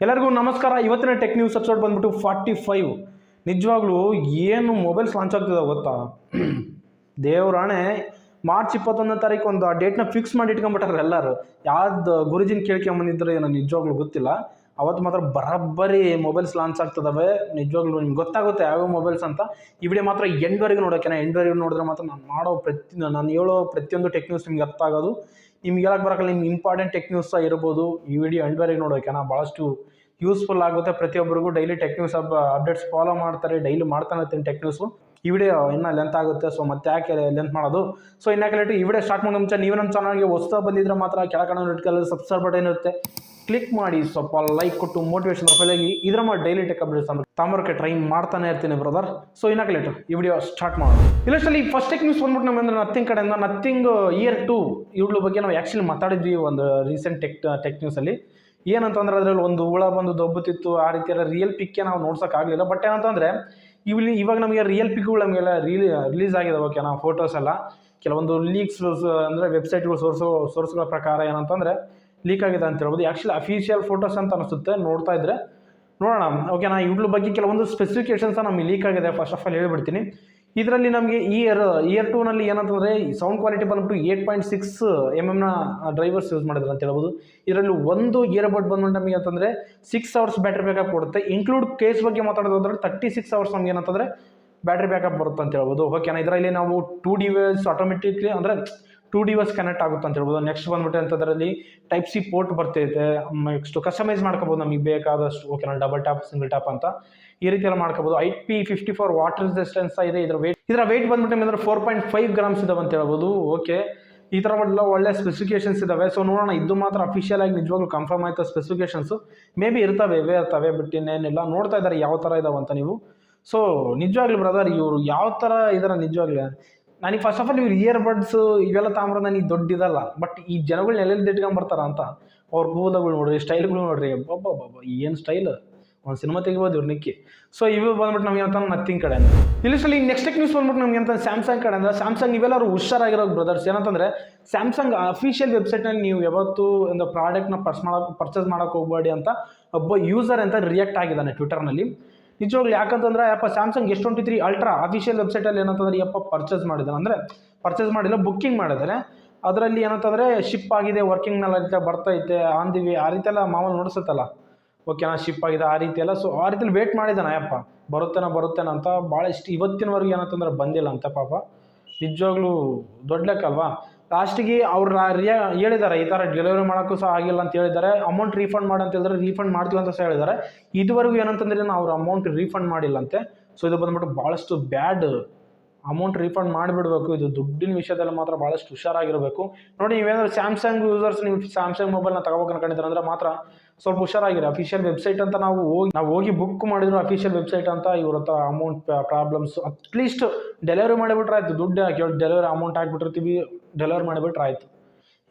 ಎಲ್ಲರಿಗೂ ನಮಸ್ಕಾರ. ಇವತ್ತಿನ ಟೆಕ್ ನ್ಯೂಸ್ ಎಪಿಸೋಡ್ ಬಂದ್ಬಿಟ್ಟು 45. ನಿಜವಾಗ್ಲೂ ಏನು ಮೊಬೈಲ್ಸ್ ಲಾಂಚ್ ಆಗ್ತಿದೆ ಗೊತ್ತಾ? ದೇವರಾಣೆ ಮಾರ್ಚ್ 21ನೇ ತಾರೀಕು ಒಂದು ಡೇಟ್ನ ಫಿಕ್ಸ್ ಮಾಡಿ ಇಟ್ಕೊಂಡ್ಬಿಟ್ಟಾರೆ ಎಲ್ಲರೂ. ಯಾವ್ದು ಗುರುಜಿನ ಕೇಳ್ಕೊಂಬಂದಿದ್ರೆ ಏನೋ ನಿಜವಾಗ್ಲೂ ಗೊತ್ತಿಲ್ಲ. ಅವತ್ತು ಮಾತ್ರ ಬರೋಬ್ಬರಿ ಮೊಬೈಲ್ಸ್ ಲಾಂಚ್ ಆಗ್ತದವೆ. ನಿಜವಾಗ್ಲೂ ನಿಮ್ಗೆ ಗೊತ್ತಾಗುತ್ತೆ ಯಾವ್ಯಾವ ಮೊಬೈಲ್ಸ್ ಅಂತ. ಈ ವಿಡಿಯೋ ಮಾತ್ರ ಎಂಡ್ವರೆಗೂ ನೋಡೋಕೆ, ಎಂಡ್ವರೆಗೂ ನೋಡಿದ್ರೆ ಮಾತ್ರ ನಾನು ಹೇಳೋ ಪ್ರತಿಯೊಂದು ಟೆಕ್ ನ್ಯೂಸ್ ನಿಮ್ಗೆ ಅರ್ಥ ಆಗೋದು. ನಿಮ್ಗೆ ಹೇಳಕ್ಕೆ ಬರೋಲ್ಲ, ನಿಮ್ಗೆ ಇಂಪಾರ್ಟೆಂಟ್ ಟೆಕ್ ನ್ಯೂಸ್ ಇರ್ಬೋದು. ಈ ವಿಡಿಯೋ ಎಂಡ್ವರೆಗೂ ನೋಡೋಕೆ ಭಾಳಷ್ಟು ಯೂಸ್ಫುಲ್ ಆಗುತ್ತೆ ಪ್ರತಿಯೊಬ್ಬರಿಗೂ. Daily tech news updates follow ಮಾಡ್ತಾರೆ, ಡೈಲಿ ಮಾಡ್ತಾನೆ ಇರ್ತೀನಿ ಟೆಕ್ ನ್ಯೂಸು. ಈ ವಿಡಿಯೋ ಇನ್ನೂ ಲೆಂತ್ ಆಗುತ್ತೆ, ಸೊ ಮತ್ತೆ ಯಾಕೆ ಲೆಂತ್ ಮಾಡೋದು. ಸೊ ಇನ್ಯಾಕೆ ಲೇಟು, ಈ ವಿಡಿಯೋ ಸ್ಟಾರ್ಟ್ ಮಾಡೋ ಮುಂಚೆ ನೀವು ನಮ್ಮ ಚಾನಲ್ಗೆ ಹೊಸದಾಗಿ ಬಂದಿದ್ರೆ ಮಾತ್ರ ಕೆಳಗಡೆ ಇಟ್ಕೊಳ್ಳಿ ಸಬ್ಸ್ಕ್ರೈಬ್ ಬಟನ್ ಇರುತ್ತೆ, ಕ್ಲಿಕ್ ಮಾಡಿ, ಸ್ವಲ್ಪ ಲೈಕ್ ಕೊಟ್ಟು ಮೋಟಿವೇಶನ್ ಪ್ರೊಫೈಲಾಗಿ ಇದ್ರ ಮಾಡಿ ಡೈಲಿ ಟೆಕ್ ಅಪ್ಡೇಟ್ಸ್ ತಾಂಬರಕ್ಕೆ ಟ್ರೈ ಮಾಡ್ತಾನೆ ಇರ್ತೀನಿ ಬ್ರದರ್. ಸೊ ಇನ್ನಾಕೆ ಲೇಟು, ಈ ವಿಡಿಯೋ ಸ್ಟಾರ್ಟ್ ಮಾಡೋದು. ಇಲ್ಲಷ್ಟಲ್ಲಿ ಫಸ್ಟ್ ಟೆಕ್ ನ್ಯೂಸ್ ಬಂದ್ಬಿಟ್ಟು ನಮ್ಗೆ ಅಂದ್ರೆ ನಥಿಂಗ್ ಕಡೆಯಿಂದ ನಥಿಂಗ್ ಇಯರ್ 2 ಇವುಗಳ ಬಗ್ಗೆ ನಾವು ಆ್ಯಕ್ಚುಲಿ ಮಾತಾಡಿದ್ವಿ ಒಂದು ರೀಸೆಂಟ್ ಟೆಕ್ ನ್ಯೂಸಲ್ಲಿ. ಏನಂತಂದ್ರೆ ಅದರಲ್ಲಿ ಒಂದು ಹುಳ ಬಂದು ದೊಬ್ಬುತ್ತಿತ್ತು, ಆ ರೀತಿ ಎಲ್ಲ ರಿಯಲ್ ಪಿಕ್ಕೆ ನಾವು ನೋಡ್ಸೋಕ್ಕಾಗಲಿಲ್ಲ. ಬಟ್ ಏನಂತಂದರೆ ಇವಾಗ ನಮಗೆ ರಿಯಲ್ ಪಿಕ್ಗಳು ನಮಗೆಲ್ಲ ರಿಲೀಸ್ ಆಗಿದೆ. ಓಕೆನಾ, ಫೋಟೋಸ್ ಎಲ್ಲ ಕೆಲವೊಂದು ಲೀಕ್ಸ್ ಅಂದರೆ ವೆಬ್ಸೈಟ್ಗಳು ಸೋರ್ಸ್ಗಳ ಪ್ರಕಾರ ಏನಂತಂದರೆ ಲೀಕ್ ಆಗಿದೆ ಅಂತ ಹೇಳ್ಬೋದು. ಆ್ಯಕ್ಚುಲಿ ಅಫಿಷಿಯಲ್ ಫೋಟೋಸ್ ಅಂತ ಅನಿಸುತ್ತೆ ನೋಡ್ತಾ ಇದ್ರೆ. ನೋಡೋಣ ಓಕೆನಾ. ಇವ್ಗಳ ಬಗ್ಗೆ ಕೆಲವೊಂದು ಸ್ಪೆಸಿಫಿಕೇಶನ್ಸ್ ನಮಗೆ ಲೀಕ್ ಆಗಿದೆ. ಫಸ್ಟ್ ಆಫ್ ಆಲ್ ಹೇಳ್ಬಿಡ್ತೀನಿ. ಇದರಲ್ಲಿ ನಮಗೆ ಇಯರ್ 2ನಲ್ಲಿ ಏನಂತಂದರೆ ಸೌಂಡ್ ಕ್ವಾಲಿಟಿ ಬಂದ್ಬಿಟ್ಟು 8.6 mm ಡ್ರೈವರ್ಸ್ ಯೂಸ್ ಮಾಡಿದ್ರು ಅಂತ ಹೇಳ್ಬೋದು. ಇದರಲ್ಲಿ ಒಂದು ಇಯರ್ಬಡ್ ಬಂದ್ಬಿಟ್ಟು ನಮಗೆ ಅಂತಂದರೆ 6 hours ಬ್ಯಾಟ್ರಿ ಬ್ಯಾಕಪ್ ಕೊಡುತ್ತೆ. ಇನ್ಕ್ಲೂಡ್ ಕೇಸ್ ಬಗ್ಗೆ ಮಾತಾಡೋದಾದ್ರೆ 36 hours ನಮಗೆ ಏನಂತಂದರೆ ಬ್ಯಾಟ್ರಿ ಬ್ಯಾಕಪ್ ಬರುತ್ತೆ ಅಂತ ಹೇಳ್ಬೋದು. ಓಕೆನಾ. ಇದರಲ್ಲಿ ನಾವು 2 ಡಿವೈಸ್ ಆಟೋಮೆಟಿಕ್ಲಿ ಅಂದರೆ 2 ಡಿವೈಸ್ ಕನೆಕ್ಟ್ ಆಗುತ್ತೆ ಅಂತ ಹೇಳ್ಬೋದು. ನೆಕ್ಸ್ಟ್ ಬಂದ್ಬಿಟ್ಟು ಅಂತದ್ರಲ್ಲಿ Type-C ಪೋರ್ಟ್ ಬರ್ತೈತೆ. ನೆಕ್ಸ್ಟ್ ಕಸ್ಟಮೈಸ್ ಮಾಡ್ಕೋಬೋದು ನಮಗೆ ಬೇಕಾದಷ್ಟು. ಓಕೆನಾ, ಡಬಲ್ ಟ್ಯಾಪ್, ಸಿಂಗಲ್ ಟ್ಯಾಪ್ ಅಂತ ಈ ರೀತಿ ಎಲ್ಲ ಮಾಡ್ಕೋಬೋದು. IP54 ವಾಟರ್ ರೆಸಿಸ್ಟೆನ್ಸ್ ಇದೆ. ಇದರ ವೆಯ್ಟ್ ಬಂದ್ಬಿಟ್ಟು ನಿಮಗೆ 4.5 grams ಇದಾವೆ ಅಂತ ಹೇಳ್ಬೋದು. ಓಕೆ, ಈ ಥರ ಒಳ್ಳೆ ಸ್ಪೆಸಿಫಿಕೇಶನ್ಸ್ ಇದಾವೆ. ಸೊ ನೋಡೋಣ, ಇದು ಮಾತ್ರ ಅಫಿಷಿಯಲ್ ಆಗಿ ನಿಜವಾಗ್ಲೂ ಕನ್ಫರ್ಮ್ ಆಯ್ತಾ ಸ್ಪೆಸಿಫಿಕೇಶನ್ಸು. ಮೇ ಬಿ ಇರ್ತವೆ ಬಟ್ ಇನ್ನೇನಿಲ್ಲ. ನೋಡ್ತಾ ಇದ್ದಾರೆ ಯಾವ ಥರ ಇದಾವೆ ಅಂತ ನೀವು. ಸೊ ನಿಜವಾಗ್ಲೂ ಬ್ರದರ್, ಇವರು ಯಾವ ಥರ ಇದಾರೆ ನಿಜವಾಗ್ಲೂ. ನನಗೆ ಫಸ್ಟ್ ಆಫ್ ಆಲ್ ಇವ್ರು ಇಯರ್ಬಡ್ಸ್ ಇವೆಲ್ಲ ತಾಮ್ರ ನನಗೆ ದೊಡ್ಡದಲ್ಲ. ಬಟ್ ಈ ಜನಗಳನ್ನ ಎಲ್ಲೆಲ್ಲಿ ಇಟ್ಕೊಂಡ್ಬರ್ತಾರ ಅಂತ ಅವ್ರ ಕೂದಲುಗಳು ನೋಡ್ರಿ, ಸ್ಟೈಲ್ಗಳು ನೋಡ್ರಿ, ಏನು ಸ್ಟೈಲ್. ಒಂದು ಸಿನಿಮಾ ತೆಗಿಬೋದು ಇವ್ರು ನಿಕ್ಕಿ. ಸೊ ಇವು ಬಂದ್ಬಿಟ್ಟು ನಮ್ಗೆ ಅಂತ ನಥಿಂಗ್ ಕಡೆ. ಇಲ್ಲಿ ನೆಕ್ಸ್ಟ್ ನ್ಯೂಸ್ ಬಂದ್ಬಿಟ್ಟು ನಮ್ಗೆ ಅಂತ ಸ್ಯಾಮ್ಸಂಗ್ ಕಡೆ ಅಂದ್ರೆ ಸ್ಯಾಮ್ಸಂಗ್ ಇವೆಲ್ಲರೂ ಹುಷಾರಾಗಿರೋ ಬ್ರದರ್ಸ್. ಏನಂತಂದರೆ ಸ್ಯಾಮ್ಸಂಗ್ ಅಫಿಷಿಯಲ್ ವೆಬ್ಸೈಟ್ನಲ್ಲಿ ನೀವು ಯಾವತ್ತೂ ಒಂದು ಪ್ರಾಡಕ್ಟ್ನ ಪರ್ಚೇಸ್ ಮಾಡೋಕೆ ಹೋಗಬೇಡಿ ಅಂತ ಒಬ್ಬ ಯೂಸರ್ ಅಂತ ರಿಯಾಕ್ಟ್ ಆಗಿದ್ದಾನೆ ಟ್ವಿಟರ್ನಲ್ಲಿ. ನಿಜವಾಗ್ಲೂ ಯಾಕಂತಂದ್ರೆ ಸ್ಯಾಮ್ಸಂಗ್ S23 ಅಲ್ಟ್ರಾ ಅಫಿಷಿಯಲ್ ವೆಬ್ಸೈಟಲ್ಲಿ ಏನಂತಂದ್ರೆ ಪರ್ಚೇಸ್ ಮಾಡಿದ್ದಾನೆ. ಅಂದರೆ ಪರ್ಚೇಸ್ ಮಾಡಿಲ್ಲ, ಬುಕ್ಕಿಂಗ್ ಮಾಡಿದ್ದಾರೆ. ಅದರಲ್ಲಿ ಏನಂತಂದರೆ ಶಿಪ್ ಆಗಿದೆ, ವರ್ಕಿಂಗ್ನಲ್ಲಿ ಬರ್ತೈತೆ, ಆನ್ ದಿ ವೇ ಆ ರೀತಿ ಎಲ್ಲ ಮಾಮೂಲು ನೋಡಿಸುತ್ತಲ್ಲ. ಓಕೆನಾ, ಶಿಪ್ ಆಗಿದೆ ಆ ರೀತಿ ಎಲ್ಲ. ಸೊ ಆ ರೀತಿಯಲ್ಲಿ ವೇಟ್ ಮಾಡಿದ್ದಾನೆ ಬರುತ್ತೇನೆ ಅಂತ ಭಾಳ ಇವತ್ತಿನವರೆಗೂ ಏನಂತಂದ್ರೆ ಬಂದಿಲ್ಲ ಅಂತ ಪಾಪ. ನಿಜವಾಗ್ಲೂ ದೊಡ್ಡ ಲೆಕ್ಕ ಅಲ್ವಾ. ಲಾಸ್ಟಿಗೆ ಅವ್ರು ಹೇಳಿದ್ದಾರೆ ಈ ಥರ ಡೆಲಿವರಿ ಮಾಡೋಕ್ಕೂ ಸಹ ಆಗಿಲ್ಲ ಅಂತ ಹೇಳಿದ್ದಾರೆ. ಅಮೌಂಟ್ ರೀಫಂಡ್ ಮಾಡಿ ಅಂತ ಹೇಳಿದ್ರೆ ರೀಫಂಡ್ ಮಾಡ್ತೀವಿ ಅಂತ ಸಹ ಹೇಳಿದ್ದಾರೆ. ಇದುವರೆಗೂ ಏನಂತಂದ್ರೆ ಅವ್ರ ಅಮೌಂಟ್ ರೀಫಂಡ್ ಮಾಡಿಲ್ಲಂತೆ. ಸೊ ಇದು ಬಂದ್ಬಿಟ್ಟು ಭಾಳಷ್ಟು ಬ್ಯಾಡ್. Amount refund ಮಾಡಿಬಿಡ್ಬೇಕು. ಇದು ದುಡ್ಡಿನ ವಿಷಯದಲ್ಲಿ ಮಾತ್ರ ಭಾಳಷ್ಟು ಹುಷಾರಾಗಿರಬೇಕು. ನೋಡಿ, ನೀವೇನಾದ್ರು ಸ್ಯಾಮ್ಸಂಗ್ ಯೂಸರ್ಸ್ ನೀವು ಸ್ಯಾಮ್ಸಂಗ್ ಮೊಬೈಲ್ನ ತಗೋಬೇಕು ಅನ್ಕೊಂಡಿದ್ದಾರೆ ಅಂದರೆ ಮಾತ್ರ ಸ್ವಲ್ಪ ಹುಷಾರಾಗಿರಿ. ಅಫಿಷಿಯಲ್ ವೆಬ್ಸೈಟ್ ಅಂತ ನಾವು ಹೋಗಿ ಬುಕ್ ಮಾಡಿದ್ರು ಅಫಿಷಿಯಲ್ ವೆಬ್ಸೈಟ್ ಅಂತ ಇವ್ರ ಹತ್ರ ಅಮೌಂಟ್ ಪ್ರಾಬ್ಲಮ್ಸ್. ಅಟ್ಲೀಸ್ಟ್ ಡೆಲಿವರಿ ಮಾಡಿಬಿಟ್ರೆ ಆಯ್ತು. ದುಡ್ಡು ಹಾಕಿ ಡೆಲಿವರಿ ಅಮೌಂಟ್ ಹಾಕ್ಬಿಟ್ಟಿರ್ತೀವಿ, ಡೆಲಿವರಿ ಮಾಡಿಬಿಟ್ರೆ ಆಯಿತು.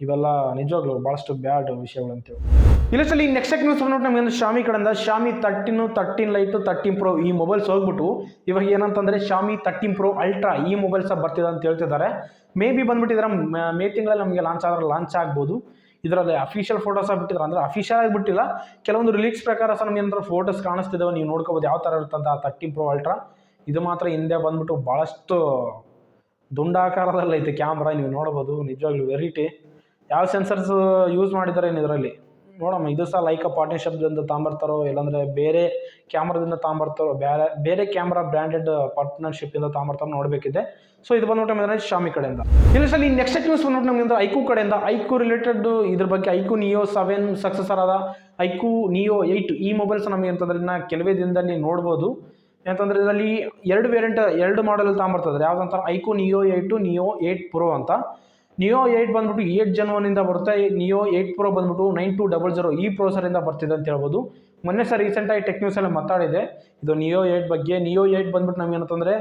ಇವೆಲ್ಲ ನಿಜವಾಗ್ಲೂ ಭಾಳಷ್ಟು ಬ್ಯಾಡ್ ವಿಷಯಗಳು ಅಂತೇಳಿ. ಇಲ್ಲಷ್ಟಲ್ಲಿ ನೆಕ್ಸ್ಟ್ ನ್ಯೂಸ್ ಬಂದ್ಬಿಟ್ಟು ನಮಗೆ ಶಾಮಿ ಕಡೆಯಿಂದ ಶಾಮಿ 13 ಲೈಟು 13 Pro ಈ ಮೊಬೈಲ್ಸ್ ಹೋಗ್ಬಿಟ್ಟು ಇವಾಗ ಏನಂತಂದರೆ ಶಾಮಿ 13 Pro ಅಲ್ಟ್ರಾ ಈ ಮೊಬೈಲ್ಸ್ ಬರ್ತಿದೆ ಅಂತ ಹೇಳ್ತಿದ್ದಾರೆ. ಮೇ ಬಿ ಬಂದ್ಬಿಟ್ಟಿದ್ರೆ ಮೇ ತಿಂಗಳಲ್ಲಿ ನಮಗೆ ಲಾಂಚ್ ಆಗ್ಬೋದು. ಇದರಲ್ಲಿ ಅಫಿಷಿಯಲ್ ಫೋಟೋಸ್ ಬಿಟ್ಟಿದ್ದಾರೆ. ಅಂದರೆ ಅಫಿಷಿಯಲ್ ಆಗಿಬಿಟ್ಟಿಲ್ಲ, ಕೆಲವೊಂದು ರಿಲೀಕ್ಸ್ ಪ್ರಕಾರ ಸಹ ನಮಗೆ ಏನಾದರೂ ಫೋಟೋಸ್ ಕಾಣಿಸ್ತಿದ್ದಾವೆ. ನೀವು ನೋಡ್ಕೋಬೋದು ಯಾವ ಥರ ಇರುತ್ತಂತ 13 Pro ಅಲ್ಟ್ರಾ. ಇದು ಮಾತ್ರ ಹಿಂದೆ ಬಂದ್ಬಿಟ್ಟು ಭಾಳಷ್ಟು ದುಂಡಾಕಾರದಲ್ಲಿ ಐತೆ ಕ್ಯಾಮ್ರಾ, ನೀವು ನೋಡ್ಬೋದು. ನಿಜವಾಗ್ಲೂ ವೆರೈಟಿ. ಯಾವ ಸೆನ್ಸರ್ಸ್ ಯೂಸ್ ಮಾಡಿದ್ದಾರೆ ಇದರಲ್ಲಿ ನೋಡಮ್ಮ. ಇದು ಸಹ ಲೈಕ್ ಪಾರ್ಟ್ನರ್ಶಿಪ್ದಿಂದ ತಾಂಬರ್ತಾರೋ, ಇಲ್ಲಾಂದರೆ ಬೇರೆ ಕ್ಯಾಮ್ರಾದಿಂದ ತಾಂಬರ್ತಾರೋ, ಬೇರೆ ಕ್ಯಾಮ್ರಾ ಬ್ರ್ಯಾಂಡೆಡ್ ಪಾರ್ಟ್ನರ್ಶಿಪ್ಪಿಂದ ತಾಂಬರ್ತಾರೋ ನೋಡಬೇಕಿದೆ. ಸೊ ಇದು ಬಂದ್ಬಿಟ್ಟು ನಮಗೆ ಶಾಮಿ ಕಡೆಯಿಂದ. ಇಲ್ಲಿ ನೆಕ್ಸ್ಟ್ ನ್ಯೂಸ್ ಬಂದ್ಬಿಟ್ಟು ನಮಗೆ ಐಕು ಕಡೆಯಿಂದ. ಐಕು ರಿಲೇಟೆಡ್ ಇದ್ರ ಬಗ್ಗೆ ಐಕು ನಿಯೋ 7 ಸಕ್ಸಸರ್ ಆದ ಐಕು ನಿಯೋ 8 ಈ ಮೊಬೈಲ್ಸ್ ನಮಗೆ ಅಂತಂದ್ರೆ ಕೆಲವೇ ದಿನದಲ್ಲಿ ನೋಡ್ಬೋದು. ಯಾಕಂದರೆ ಇದರಲ್ಲಿ 2 variant 2 model ತಾಂಬರ್ತದೆ. ಯಾವುದಂತಾರೆ ಐಕು neo 8 neo 8 Pro ಅಂತ. ನಿಯೋ 8 ಬಂದ್ಬಿಟ್ಟು 8 Gen 1 ಬರುತ್ತೆ. ನಿಯೋ 8 Pro ಬಂದ್ಬಿಟ್ಟು 9200 ಈ ಪ್ರೊಸೆಸರಿಂದ ಬರ್ತಿದೆ ಅಂತ ಹೇಳ್ಬೋದು. ಮೊನ್ನೆ ಸಹ ರೀಸೆಂಟಾಗಿ ಟೆಕ್ ನ್ಯೂಸಲ್ಲಿ ಮಾತಾಡಿದೆ ಇದು ನಿಯೋ 8 ಬಗ್ಗೆ. ನಿಯೋ 8 ಬಂದ್ಬಿಟ್ಟು ನಮ್ಗೆ ಏನಂತಂದರೆ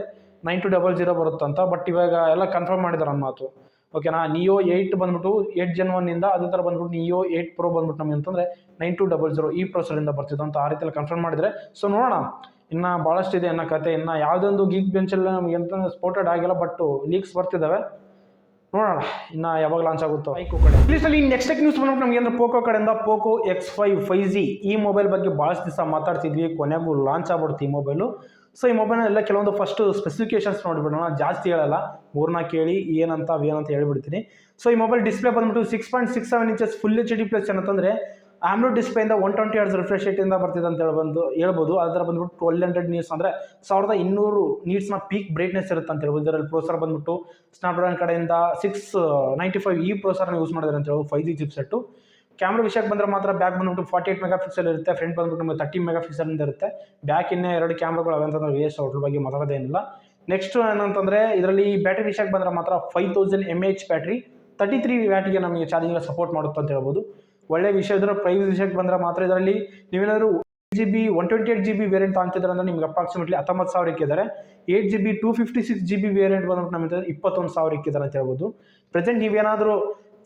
9200 ಬರುತ್ತಂತ. ಬಟ್ ಇವಾಗ ಎಲ್ಲ ಕನ್ಫರ್ಮ್ ಮಾಡಿದ್ದಾರೆ ನನ್ನ ಮಾತು. ಓಕೆನಾ. ನಿಯೋ 8 ಬಂದ್ಬಿಟ್ಟು 8 Gen 1 ಅದೇ ಥರ ಬಂದ್ಬಿಟ್ಟು ನಿಯೋ 8 Pro ಬಂದ್ಬಿಟ್ಟು ನಮಗೆ ಅಂತಂದರೆ 9200 ಈ ಪ್ರೊಸೆಸರಿಂದ ಬರ್ತಿದೆ ಅಂತ ಆ ರೀತಿಯಲ್ಲಿ ಕನ್ಫರ್ಮ್ ಮಾಡಿದರೆ. ಸೊ ನೋಡೋಣ, ಇನ್ನು ಭಾಳಷ್ಟು ಇದೆ ಅನ್ನೋ ಕತೆ. ಇನ್ನು ಯಾವುದೊಂದು ಗೀಕ್ ಬೆಂಚಲ್ಲಿ ನಮಗೆ ಎಂತ ಸ್ಪೋರ್ಟೆಡ್ ಆಗಿಲ್ಲ, ಬಟ್ ಲೀಕ್ಸ್ ಬರ್ತಿದ್ದಾವೆ. ನೋಡೋಣ ಇನ್ನು ಯಾವಾಗ ಲಾಂಚ್ ಆಗುತ್ತೋ ಪೋಕೋ ಕಡೆ. ಇಂಗ್ಲೀಷಲ್ಲಿ ನೆಕ್ಸ್ಟ್ ನ್ಯೂಸ್ ಬಂದ್ಬಿಟ್ಟು ನಮಗೆ ಅಂದ್ರೆ ಪೋಕೋ ಕಡೆಯಿಂದ ಪೋಕೋ X5 5G ಈ ಮೊಬೈಲ್ ಬಗ್ಗೆ ಭಾಳಷ್ಟು ದಿವಸ ಮಾತಾಡ್ತಿದ್ವಿ, ಕೊನೆಗೂ ಲಾಂಚ್ ಆಗ್ಬಿಡುತ್ತೆ ಈ ಮೊಬೈಲು. ಸೊ ಈ ಮೊಬೈಲ್ನೆಲ್ಲ ಕೆಲವೊಂದು ಫಸ್ಟ್ ಸ್ಪೆಸಿಫಿಕೇಶನ್ಸ್ ನೋಡಿಬಿಡೋಣ, ಜಾಸ್ತಿ ಹೇಳಲ್ಲ, 3-4 ಕೇಳಿ ಏನಂತ ಹೇಳ್ಬಿಡ್ತೀನಿ. ಸೊ ಈ ಮೊಬೈಲ್ ಡಿಸ್ಪ್ಲೇ ಬಂದ್ಬಿಟ್ಟು 6.67 ಇಂಚಸ್ ಫುಲ್ HD ಪ್ಲಸ್ ಏನಂತಂದರೆ ಆಮ್ಲೋಡ್ ಡಿಸ್ಪ್ಲೇಯಿಂದ 120 Hz ರಿಫ್ರೆಶ್ ರೇಟಿಂದ ಬರ್ತಿದೆ ಅಂತ ಹೇಳ್ಬೋದು. ಅದರ ಬಂದ್ಬಿಟ್ಟು 1200 ನೀಟ್ಸ್ ಅಂದರೆ 1200 ನೀಟ್ಸ್ನ ಪೀಕ್ ಬ್ರೈಟ್ನೆಸ್ ಇರುತ್ತೆ ಅಂತ ಹೇಳ್ಬೋದು. ಇದರಲ್ಲಿ ಪ್ರೋಸರ್ ಬಂದ್ಬಿಟ್ಟು ಸ್ನ್ಯಾಪ್ಡ್ರಾಗನ್ ಕಡೆಯಿಂದ 695 ಈ ಪ್ರೋಸರ್ನ ಯೂಸ್ ಮಾಡಿದ್ದಾರೆ ಅಂತ ಹೇಳ್ಬೋದು, 5G ಚಿಪ್ಸೆಟ್ಟು. ಕ್ಯಾಮ್ರಾ ವಿಷಯಕ್ಕೆ ಬಂದರೆ ಮಾತ್ರ ಬ್ಯಾಕ್ ಬಂದ್ಬಿಟ್ಟು 48 ಮೆಗಾಪಿಕ್ಸೆಲ್ ಇರುತ್ತೆ, ಫ್ರಂಟ್ ಬಂದ್ಬಿಟ್ಟು ನಮಗೆ 30 ಮೆಗಾಪಿಕ್ಸೆಲ್ ಇರುತ್ತೆ. ಬ್ಯಾಕ್ ಇನ್ನೇ 2 ಕ್ಯಾಮ್ರಾಗಳು ಅವೆ ಅಂತಂದ್ರೆ ವೇಸ್ಟ್, ಅದ್ರ ಬಗ್ಗೆ ಮಾತಾಡೋದೇನಿಲ್ಲ. ನೆಕ್ಸ್ಟ್ ಏನಂತಂದರೆ ಇದರಲ್ಲಿ ಬ್ಯಾಟ್ರಿ ವಿಷಯಕ್ಕೆ ಬಂದರೆ ಮಾತ್ರ 5000 mAh ಬ್ಯಾಟ್ರಿ 33 ವ್ಯಾಟಿಗೆ ನಮಗೆ ಚಾರ್ಜಿಂಗ್ ಸಪೋರ್ಟ್ ಮಾಡುತ್ತೆ ಅಂತ ಹೇಳ್ಬೋದು. ಒಳ್ಳೆ ವಿಷಯ. ಇದರ ಪ್ರೈಸ್ ವಿಷಯಕ್ಕೆ ಬಂದರೆ ಮಾತ್ರ ಇದರಲ್ಲಿ ನೀವೇನಾದರೂ 8GB 128GB ವೇರಿಯಂಟ್ ಅಂತಿದ್ರೆ ಅಂದರೆ ನಿಮ್ಗೆ ಅಪ್ರಾಕ್ಸಿಮೇಟ್ಲಿ 19,000 ಇಕ್ಕಿದ್ದಾರೆ. 8GB 256GB ವೇರಿಯಂಟ್ ಬಂದ್ಬಿಟ್ಟು ನಮಗೆ 21,000 ಇಕ್ಕಿದ್ದಾರೆ ಅಂತ ಹೇಳ್ಬೋದು. ಪ್ರೆಸೆಂಟ್ ನೀವೇನಾದರೂ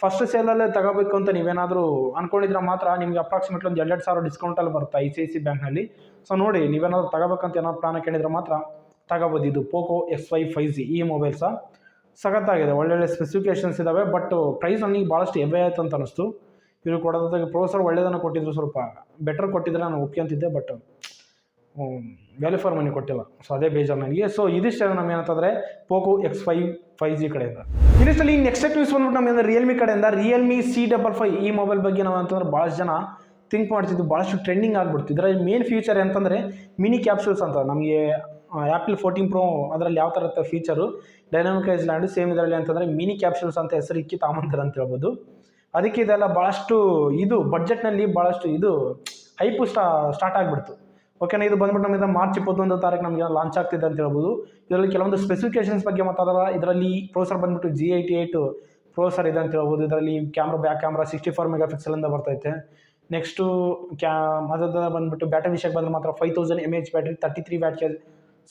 ಫಸ್ಟ್ ಸೇಲಲ್ಲೇ ತಗೋಬೇಕು ಅಂತ ನೀವೇನಾದರೂ ಅಂದ್ಕೊಂಡಿದ್ರೆ ಮಾತ್ರ ನಿಮಗೆ ಅಪ್ರಾಕ್ಸಿಮೇಟ್ಲಿ ಒಂದು 2,000 ಡಿಸ್ಕೌಂಟಲ್ಲಿ ಬರುತ್ತೆ ICICI ಬ್ಯಾಂಕ್ನಲ್ಲಿ. ಸೊ ನೋಡಿ, ನೀವೇನಾದರೂ ತಗೋಬೇಕಂತ ಏನಾದ್ರು ಪ್ಲಾನ್ ಕೇಳಿದ್ರೆ ಮಾತ್ರ ತಗೋಬೋದು. ಇದು ಪೋಕೋ X5 5G ಈ ಮೊಬೈಲ್ ಸಖತ್ತಾಗಿದೆ, ಒಳ್ಳೊಳ್ಳೆ ಸ್ಪೆಸಿಫಿಕೇಷನ್ಸ್ ಇದ್ದಾವೆ. ಬಟ್ ಪ್ರೈಸ್ ನನಗೆ ಭಾಳಷ್ಟು ಹೆವಿ ಆಯಿತು ಅಂತ ಅನಿಸ್ತು. ಇವರು ಕೊಡೋದಾಗಿ ಪ್ರೋಸರ್ ಒಳ್ಳೆಯದನ್ನು ಕೊಟ್ಟಿದ್ರು, ಸ್ವಲ್ಪ ಬೆಟರ್ ಕೊಟ್ಟಿದ್ರೆ ನಾನು ಒಪ್ಕೊಂತಿದ್ದೆ, ಬಟ್ ವ್ಯಾಲ್ಯೂ ಫಾರ್ ಮನಿ ಕೊಟ್ಟಿಲ್ಲ. ಸೊ ಅದೇ ಬೇಜಾರು ನನಗೆ. ಸೊ ಇದಿಷ್ಟೇ ನಮ್ಗೆ ಏನಂತಂದರೆ ಪೋಕೋ X5 5G ಕಡೆಯಿಂದ. ಇದಿಷ್ಟಲ್ಲಿ ನೆಕ್ಸ್ಟ್ ನ್ಯೂಸ್ ಬಂದ್ಬಿಟ್ಟು ನಮಗೆ ರಿಯಲ್ಮಿ ಕಡೆಯಿಂದ ರಿಯಲ್ಮಿ C55 ಈ ಮೊಬೈಲ್ ಬಗ್ಗೆ ನಾವು ಅಂತಂದ್ರೆ ಭಾಳಷ್ಟು ಜನ ಥಿಂಕ್ ಮಾಡ್ತಿದ್ದು, ಭಾಳಷ್ಟು ಟ್ರೆಂಡಿಂಗ್ ಆಗ್ಬಿಡ್ತು. ಇದರ ಮೇನ್ ಫ್ಯೂಚರ್ ಅಂತಂದರೆ ಮಿನಿ ಕ್ಯಾಪ್ಸೂಲ್ಸ್ ಅಂತ. ನಮಗೆ ಆ್ಯಪಲ್ 14 Pro ಅದರಲ್ಲಿ ಯಾವ ಥರ ಇರುತ್ತೆ ಫೀಚರು, ಡೈನಾಮಿಕ್ ಐಸ್ಲ್ಯಾಂಡ್ ಸೇಮ್ ಇದರಲ್ಲಿ ಅಂತಂದರೆ ಮಿನಿ ಕ್ಯಾಪ್ಸೂಲ್ಸ್ ಅಂತ ಹೆಸರು ಇಕ್ಕಿ ತಾಮಂತಾರೆ ಅಂತ ಹೇಳ್ಬೋದು. ಅದಕ್ಕೆ ಇದೆಲ್ಲ ಭಾಳಷ್ಟು ಇದು ಬಡ್ಜೆಟ್ನಲ್ಲಿ ಭಾಳಷ್ಟು ಇದು ಹೈಪು ಸ್ಟಾರ್ಟ್ ಆಗಿಬಿಡ್ತು. ಓಕೆನಾ. ಇದು ಬಂದ್ಬಿಟ್ಟು ನಮಗೆ ಮಾರ್ಚ್ 21 ತಾರೀಕು ನಮಗೆ ಲಾಂಚ್ ಆಗ್ತಿದೆ ಅಂತ ಹೇಳ್ಬೋದು. ಇದರಲ್ಲಿ ಕೆಲವೊಂದು ಸ್ಪೆಸಿಫಿಕೇಷನ್ಸ್ ಬಗ್ಗೆ ಮಾತಾಡೋಲ್ಲ. ಇದರಲ್ಲಿ ಪ್ರೋಸರ್ ಬಂದ್ಬಿಟ್ಟು G88 ಪ್ರೋಸರ್ ಇದೆ ಅಂತ ಹೇಳ್ಬೋದು. ಇದರಲ್ಲಿ ಬ್ಯಾಕ್ ಕ್ಯಾಮ್ರಾ 64 ಮೆಗಾಪಿಕ್ಸೆಲಿಂದ ಬರ್ತೈತೆ. ನೆಕ್ಸ್ಟು ಅದರ ಬಂದ್ಬಿಟ್ಟು ಬ್ಯಾಟ್ರಿ ವಿಷಯಕ್ಕೆ ಬಂದರೆ ಮಾತ್ರ 5000 mAh ಬ್ಯಾಟ್ರಿ 33 ವ್ಯಾಟ್ಗೆ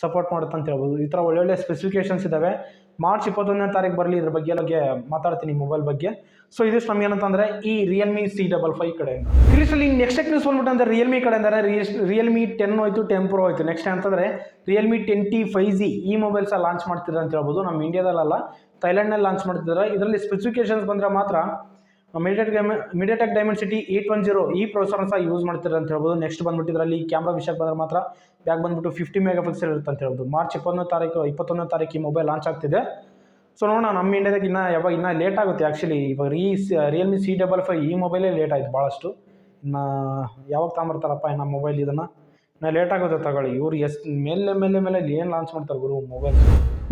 ಸಪೋರ್ಟ್ ಮಾಡುತ್ತೆ ಅಂತ ಹೇಳ್ಬೋದು. ಈ ಥರ ಒಳ್ಳೊಳ್ಳೆ ಸ್ಪೆಸಿಫಿಕೇಷನ್ಸ್ ಇದ್ದಾವೆ. ಮಾರ್ಚ್ 21 ತಾರೀಕು ಬರಲಿ, ಇದ್ರ ಬಗ್ಗೆ ಮಾತಾಡ್ತೀನಿ ಮೊಬೈಲ್ ಬಗ್ಗೆ. ಸೊ ಇದಿಷ್ಟು ನಮ್ಗೆ ಏನಂತಂದರೆ ಈ ರಿಯಲ್ಮಿ C55 ಕಡೆಯಿಂದ. ಇಲ್ಲಿ ನೆಕ್ಸ್ಟ್ ನ್ಯೂಸ್ ಬಂದ್ಬಿಟ್ಟು ಅಂದರೆ ರಿಯಲ್ಮಿ ಕಡೆಯಿಂದ ರಿಯಲ್ಮಿ 10 ಹೋಯ್ತು, 10 Pro ಹೋಯ್ತು. ನೆಕ್ಸ್ಟ್ ಅಂತಂದರೆ ರಿಯಲ್ಮಿ 10T 5G ಈ ಮೊಬೈಲ್ಸ ಲಾಂಚ್ ಮಾಡ್ತಿದ್ದಾರೆ ಅಂತ ಹೇಳ್ಬೋದು. ನಮ್ಮ ಇಂಡಿಯಾದಲ್ಲ, ಥೈಲ್ಯಾಂಡ್ನಲ್ಲಿ ಲಾಂಚ್ ಮಾಡ್ತಿದ್ದಾರೆ. ಇದರಲ್ಲಿ ಸ್ಪೆಸಿಫಿಕೇಷನ್ಸ್ ಬಂದರೆ ಮಾತ್ರ ಮೀಡಿಯಾಟೆಕ್ ಡೈಮೆನ್ಸಿಟಿ 810 ಈ ಪ್ರೋಸರ್ನ ಸಹ ಯೂಸ್ ಮಾಡ್ತಿದ್ದಾರೆ ಅಂತ ಹೇಳ್ಬೋದು. ನೆಕ್ಸ್ಟ್ ಬಂದ್ಬಿಟ್ಟು ಇದರಲ್ಲಿ ಕ್ಯಾಮ್ರಾ ವಿಷಯಕ್ಕೆ ಬಂದರೆ ಮಾತ್ರ ಬ್ಯಾಕ್ ಬಂದ್ಬಿಟ್ಟು 50 ಮೆಗಾಪಿಕ್ಸೆಲ್ ಇರುತ್ತೆ ಅಂತ ಹೇಳ್ಬೋದು. ಮಾರ್ಚ್ 21 ತಾರೀಕು ಈ ಮೊಬೈಲ್ ಲಾಂಚ್ ಆಗ್ತಿದೆ. ಸೊ ನೋಡೋಣ, ನಮ್ಮ ಇಂಡಿಯಾದಾಗ ಇನ್ನೂ ಲೇಟ್ ಆಗುತ್ತೆ ಆ್ಯಕ್ಚುಲಿ. ಇವಾಗ ರಿಯಲ್ಮಿ C55 ಈ ಮೊಬೈಲೇ ಲೇಟ್ ಆಯಿತು ಭಾಳಷ್ಟು. ಇನ್ನು ಯಾವಾಗ ತಗೊಂಬರ್ತಾರಪ್ಪ ಇನ್ನು ಮೊಬೈಲ್, ಇದನ್ನು ಇನ್ನು ಲೇಟ್ ಆಗುತ್ತೆ ತಗೊಳ್ಳಿ. ಇವ್ರು ಮೇಲೆ ಏನು ಲಾಂಚ್ ಮಾಡ್ತಾರೆ ಗುರು ಮೊಬೈಲ್.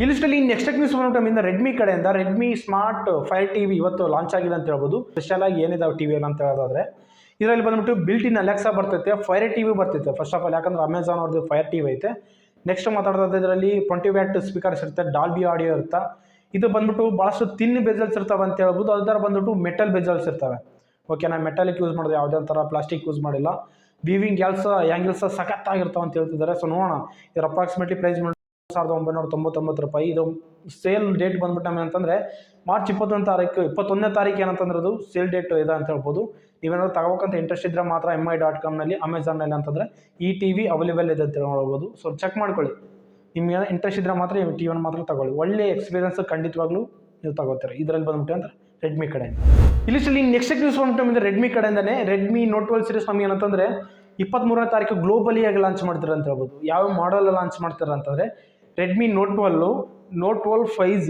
ಈ ಲಿಸ್ಟಲ್ಲಿ ನೆಕ್ಸ್ಟ್ ನ್ಯೂಸ್ ಬಂದ್ಬಿಟ್ಟು ರೆಡ್ಮಿ ಕಡೆಯಿಂದ ರೆಡ್ಮಿ ಸ್ಮಾರ್ಟ್ Fire TV ಇವತ್ತು ಲಾಂಚ್ ಆಗಿದೆ ಅಂತ ಹೇಳ್ಬೋದು. ಸ್ಪೆಷಲಾಗಿ ಏನಿದಾವೆ ಟಿ ವಿ ಅಂತ ಹೇಳೋದಾದರೆ ಇದರಲ್ಲಿ ಬಂದ್ಬಿಟ್ಟು ಬಿಲ್ಟ್ ಇನ್ ಅಲೆಕ್ಸಾ ಬರ್ತೈತೆ, Fire TV ಬರ್ತೈತೆ ಫಸ್ಟ್ ಆಫ್ ಆಲ್. ಯಾಕಂದ್ರೆ ಅಮೆಝಾನ್ ಅವ್ರದ್ದು Fire TV ಐತೆ. ನೆಕ್ಸ್ಟ್ ಮಾತಾಡೋದು ಇದರಲ್ಲಿ 20 ವ್ಯಾಟ್ ಸ್ಪೀಕರ್ಸ್ ಇರುತ್ತೆ, ಡಾಲ್ಬಿ ಆಡಿಯೋ ಇರುತ್ತೆ. ಇದು ಬಂದ್ಬಿಟ್ಟು ಭಾಳಷ್ಟು ತಿನ್ ಬೆಜಲ್ಸ್ ಇರ್ತವೆ ಅಂತ ಹೇಳ್ಬೋದು. ಅದರ ಬಂದ್ಬಿಟ್ಟು ಮೆಟಲ್ ಬೆಜಲ್ಸ್ ಇರ್ತವೆ. ಓಕೆನಾ. ಮೆಟಾಲಿಕ್ ಯೂಸ್ ಮಾಡೋದು, ಯಾವುದೇ ಥರ ಪ್ಲಾಸ್ಟಿಕ್ ಯೂಸ್ ಮಾಡಿಲ್ಲ. ವೀವಿಂಗ್ ಆ್ಯಂಗಲ್ಸ್ ಸಖತ್ತಾಗಿರ್ತಾವೆ ಅಂತ ಹೇಳ್ತಿದ್ದಾರೆ. ಸೊ ನೋಡೋಣ, ಇದರ ಅಪ್ರಾಕ್ಸಿಮೇಟ್ಲಿ ಪ್ರೈಸ್ 1999 ರೂಪಾಯಿ. ಇದು ಸೇಲ್ ಡೇಟ್ ಬಂದ್ಬಿಟ್ಟು ನಮಗೆ ಅಂತಂದರೆ ಮಾರ್ಚ್ 21 ತಾರೀಕು ಏನಂತಂದ್ರೆ ಅದು ಸೇಲ್ ಡೇಟ್ ಇದೆ ಅಂತ ಹೇಳ್ಬೋದು. ನೀವೇನಾದ್ರು ತಗೋಬೇಕಂತ ಇಂಟ್ರೆಸ್ಟ್ ಇದ್ದರೆ ಮಾತ್ರ mi.com ಅಮೆಝಾನ್ನಲ್ಲಿ ಅಂತಂದರೆ ಈ TV ಅವೈಲೇಬಲ್ ಇದೆ ಅಂತ ಹೇಳ್ಬೋದು. ಸೊ ಚೆಕ್ ಮಾಡ್ಕೊಳ್ಳಿ, ನಿಮ್ಗೆ ಇಂಟ್ರೆಸ್ಟ್ ಇದ್ದರೆ ಮಾತ್ರ ಈ ಟಿವಿನ ಮಾತ್ರ ತಗೊಳ್ಳಿ. ಒಳ್ಳೆ ಎಕ್ಸ್ಪೀರಿಯನ್ಸ್ ಖಂಡಿತವಾಗ್ಲೂ ನೀವು ತಗೋತೀರ. ಇದರಲ್ಲಿ ಬಂದ್ಬಿಟ್ಟು ಅಂದರೆ ರೆಡ್ಮಿ ಕಡೆಯಿಂದ. ಇಲ್ಲಿ ನೆಕ್ಸ್ಟ್ ನ್ಯೂಸ್ ಬಂದ್ಬಿಟ್ಟು ರೆಡ್ಮಿ ಕಡೆಯಿಂದನೇ ರೆಡ್ಮಿ ನೋಟ್ 12 ಸೀರೀಸ್ ನಮಗೆ ಏನಂತಂದರೆ 23 ತಾರೀಕು ಗ್ಲೋಬಲಿಯಾಗಿ ಲಾಂಚ್ ಮಾಡ್ತಾರೆ ಅಂತ ಹೇಳ್ಬೋದು. ಯಾವ ಮಾಡಲ್ ಲಾಂಚ್ ಮಾಡ್ತಾರೆ ಅಂತಂದರೆ Redmi note 12 5G,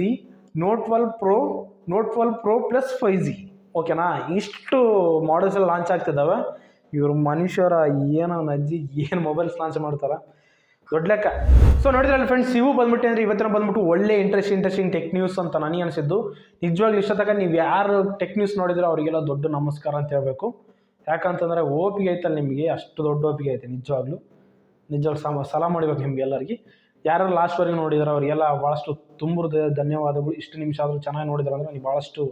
note 12 Pro plus 5G. ಓಕೆನಾ. ಇಷ್ಟು ಮಾಡಲ್ಸ್ ಎಲ್ಲ ಲಾಂಚ್ ಆಗ್ತಿದ್ದಾವೆ. ಇವರು ಮನುಷ್ಯರ ಏನೋ ಅಜ್ಜಿ ಏನು ಮೊಬೈಲ್ಸ್ ಲಾಂಚ್ ಮಾಡ್ತಾರೆ, ದೊಡ್ಡ ಲೆಕ್ಕ. ಸೊ ನೋಡಿದ್ರಲ್ಲ ಫ್ರೆಂಡ್ಸ್, ಇವು ಬಂದ್ಬಿಟ್ಟು ಅಂದರೆ ಇವತ್ತಿನ ಬಂದ್ಬಿಟ್ಟು ಒಳ್ಳೆ ಇಂಟ್ರೆಸ್ಟಿಂಗ್ ಟೆಕ್ ನ್ಯೂಸ್ ಅಂತ ನನಗೆ ಅನಿಸಿದ್ದು. ನಿಜವಾಗ್ಲೂ ಇಷ್ಟತಕ್ಕ ನೀವು ಯಾರು ಟೆಕ್ ನ್ಯೂಸ್ ನೋಡಿದ್ರೆ ಅವರಿಗೆಲ್ಲ ದೊಡ್ಡ ನಮಸ್ಕಾರ ಅಂತ ಹೇಳಬೇಕು. ಯಾಕಂತಂದರೆ ಓಪಿಗೆ ಐತಲ್ಲ ನಿಮಗೆ, ಅಷ್ಟು ದೊಡ್ಡ ಓಪಿಗೆ ಐತೆ ನಿಜವಾಗ್ಲೂ ಸಲಾ ಮಾಡಬೇಕು ನಿಮ್ಗೆ ಎಲ್ಲರಿಗೆ. ಯಾರು ಲಾಸ್ಟ್ವರೆಗೆ ನೋಡಿದ್ರೆ ಅವರಿಗೆಲ್ಲ ಭಾಳಷ್ಟು ತುಂಬುರದ ಧನ್ಯವಾದಗಳು. ಇಷ್ಟು ನಿಮಿಷ ಆದರೂ ಚೆನ್ನಾಗಿ ನೋಡಿದ್ರೆ ಅಂದರೆ ನನಗೆ ಭಾಳಷ್ಟು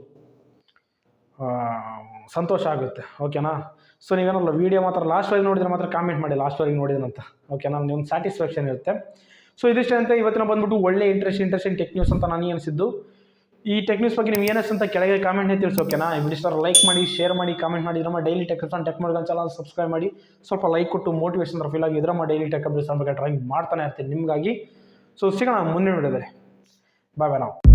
ಸಂತೋಷ ಆಗುತ್ತೆ. ಓಕೆನಾ. ಸೊ ನೀವೇನಲ್ಲ ವೀಡಿಯೋ ಮಾತ್ರ ಲಾಸ್ಟ್ವರೆಗೆ ನೋಡಿದ್ರೆ ಮಾತ್ರ ಕಾಮೆಂಟ್ ಮಾಡಿ ಲಾಸ್ಟ್ವರೆಗೆ ನೋಡಿದ್ರಂತ. ಓಕೆನಾ. ನಿಮ್ಗೆ ಸ್ಯಾಟಿಸ್ಫ್ಯಾಕ್ಷನ್ ಇರುತ್ತೆ. ಸೊ ಇದಿಷ್ಟೇ ಅಂತ ಇವತ್ತಿನ ಬಂದ್ಬಿಟ್ಟು ಒಳ್ಳೆ ಇಂಟ್ರೆಸ್ಟಿಂಗ್ ಟೆಕ್ ನ್ಯೂಸ್ ಅಂತ ನನಗೆ ಅನಿಸಿದ್ದು. ಈ ಟೆಕ್ ನ್ಯೂಸ್ ಬಗ್ಗೆ ನೀವು ಏನಿಸ್ತು ಅಂತ ಕೆಳಗೆ ಕಾಮೆಂಟ್ನೇ ತಿಳಿಸಿ. ಓಕೆನಾ. ಈ ವಿಡಿಯೋ ಲೈಕ್ ಮಾಡಿ, ಶೇರ್ ಮಾಡಿ, ಕಾಮೆಂಟ್ ಮಾಡಿ. ನಮ್ಮ ಡೈಲಿ ಟೆಕ್ ಮಾಡ್ಕೊಂಡು ಚಾನಲ್ ಸಬ್ಸ್ಕ್ರೈಬ್ ಮಾಡಿ. ಸ್ವಲ್ಪ ಲೈಕ್ ಕೊಟ್ಟು ಮೋಟಿವೇಶನ್ ಫೀಲ್ ಆಗಿ ನಮ್ಮ ಡೈಲಿ ಟೆಕ್ ಅಪ್ಡೇಟ್ಸ್ ಬಗ್ಗೆ ಟ್ರೈ ಮಾಡ್ತಾನೆ ಇರ್ತೀನಿ ನಿಮಗಾಗಿ. ಸೊ ಸಿಗೋಣ ಮುಂದಿನ ವಿಡಿಯೋದಲ್ಲಿ. ಬಾಯ್ ನಾವು.